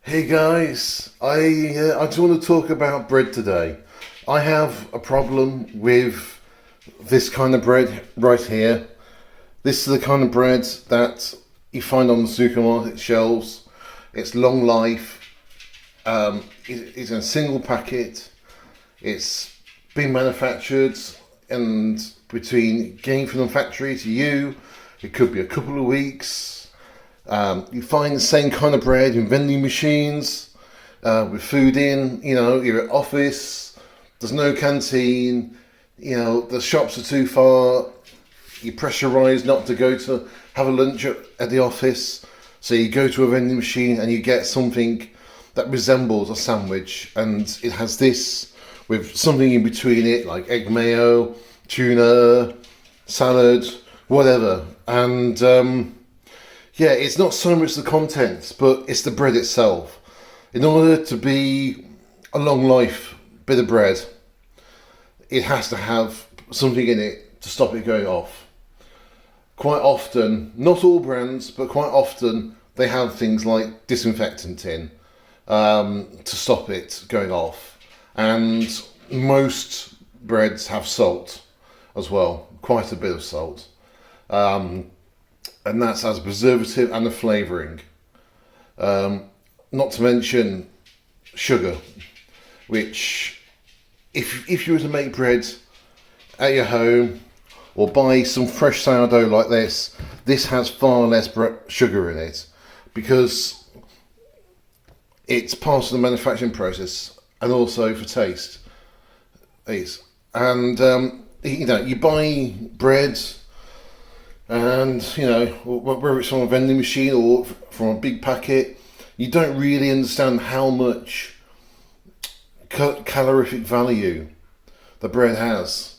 Hey guys, I just want to talk about bread today. I have a problem with this kind of bread right here. This is the kind of bread that you find on the supermarket shelves. It's long life. It's in a single packet. It's been manufactured, and between getting from the factory to you, it could be a couple of weeks. You find the same kind of bread in vending machines, with food in, you're at office, there's no canteen, the shops are too far, you're pressurised not to go to have a lunch at the office, so you go to a vending machine and you get something that resembles a sandwich, and it has this with something in between it, like egg mayo, tuna, salad, whatever, and yeah, it's not so much the contents, but it's the bread itself. In order to be a long life bit of bread, it has to have something in it to stop it going off. Quite often, not all brands, but quite often, they have things like disinfectant in to stop it going off. And most breads have salt as well, quite a bit of salt. And that's as a preservative and a flavouring. Not to mention sugar, which if you were to make bread at your home or buy some fresh sourdough like this has far less sugar in it because it's part of the manufacturing process and also for taste. And you buy bread. And whether it's from a vending machine or from a big packet, you don't really understand how much calorific value the bread has.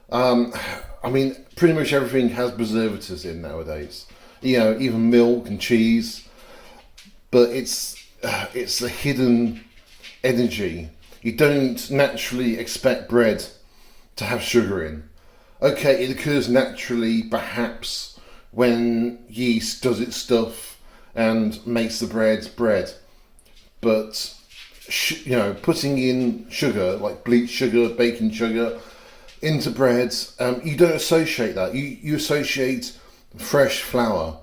Pretty much everything has preservatives in nowadays. Even milk and cheese, but it's the hidden energy. You don't naturally expect bread to have sugar in. Okay, it occurs naturally, perhaps, when yeast does its stuff and makes the bread. But, putting in sugar, like bleach sugar, baking sugar, into bread, you don't associate that. You associate fresh flour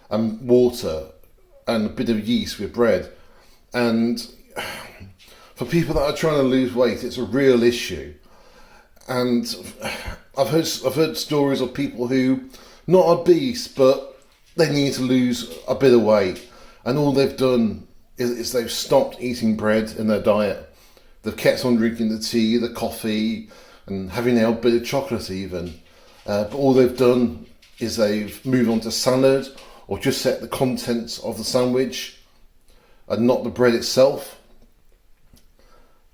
and water and a bit of yeast with bread. And for people that are trying to lose weight, it's a real issue. And I've heard stories of people who, not obese, but they need to lose a bit of weight, and all they've done is they've stopped eating bread in their diet. They've kept on drinking the tea, the coffee, and having a bit of chocolate even. But all they've done is they've moved on to salad or just set the contents of the sandwich and not the bread itself.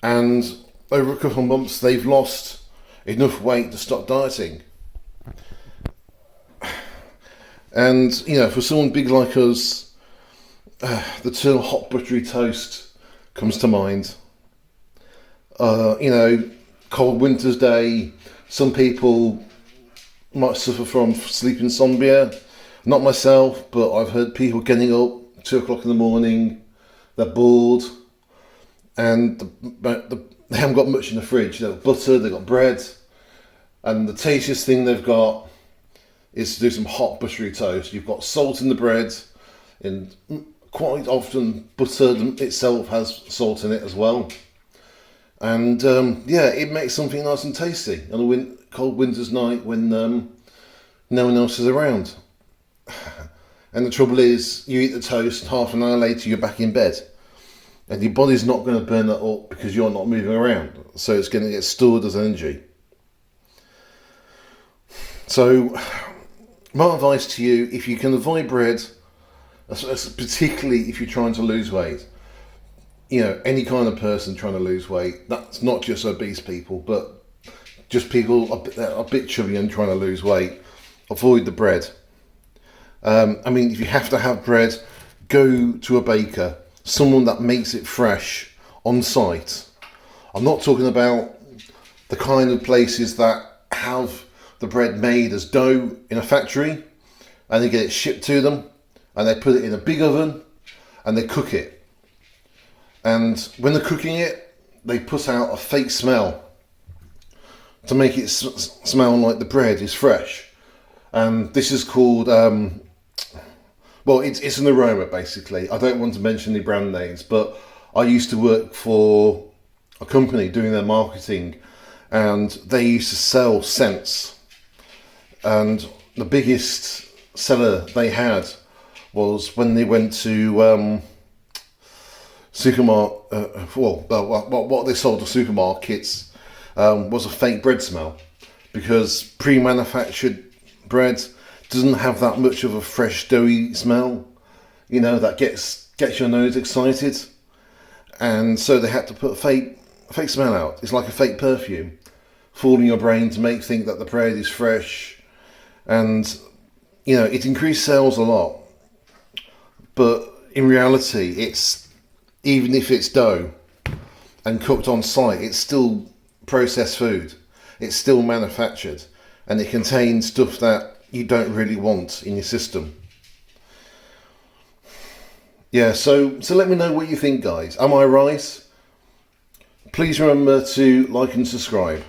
And over a couple of months, they've lost enough weight to stop dieting. And for someone big like us, the term hot buttery toast comes to mind. Cold winter's day, some people might suffer from sleep insomnia. Not myself, but I've heard people getting up 2 o'clock in the morning, they're bored, and they haven't got much in the fridge. They've got butter, they've got bread, and the tastiest thing they've got is to do some hot buttery toast. You've got salt in the bread, and quite often butter itself has salt in it as well. And it makes something nice and tasty on a cold winter's night when no one else is around. And the trouble is, you eat the toast, half an hour later you're back in bed. And your body's not going to burn that up because you're not moving around. So it's going to get stored as energy. So my advice to you, if you can avoid bread, particularly if you're trying to lose weight, any kind of person trying to lose weight, that's not just obese people, but just people a bit chubby and trying to lose weight, avoid the bread. If you have to have bread, go to a baker, someone that makes it fresh on site. I'm not talking about the kind of places that have the bread made as dough in a factory and they get it shipped to them and they put it in a big oven and they cook it. and when they're cooking it, they put out a fake smell to make it smell like the bread is fresh. And this is called, well, it's an aroma basically. I don't want to mention the brand names, but I used to work for a company doing their marketing, and they used to sell scents. And the biggest seller they had was when they went to supermarket. What they sold to supermarkets was a fake bread smell, because pre-manufactured bread doesn't have that much of a fresh doughy smell, you know, that gets your nose excited. And so they had to put a fake smell out. It's like a fake perfume, fooling your brain to make think that the bread is fresh. And you know, it increased sales a lot, but in reality, it's, even if it's dough and cooked on site, it's still processed food. It's still manufactured, and it contains stuff that you don't really want in your system. Yeah, so let me know what you think, guys. Am I right? Please remember to like and subscribe.